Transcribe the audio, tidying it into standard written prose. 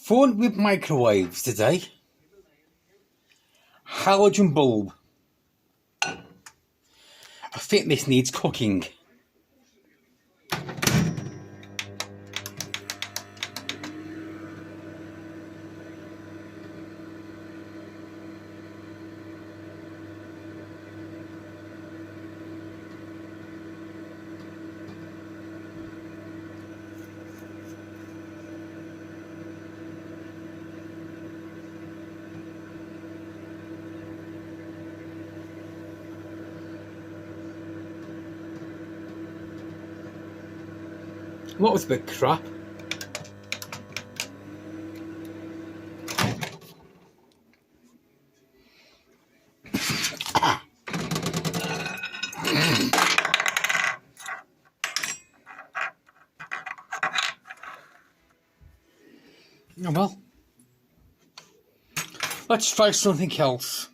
Phone with microwaves today. Halogen bulb. I think this needs cooking. What was a bit crap? Oh well. Let's try something else.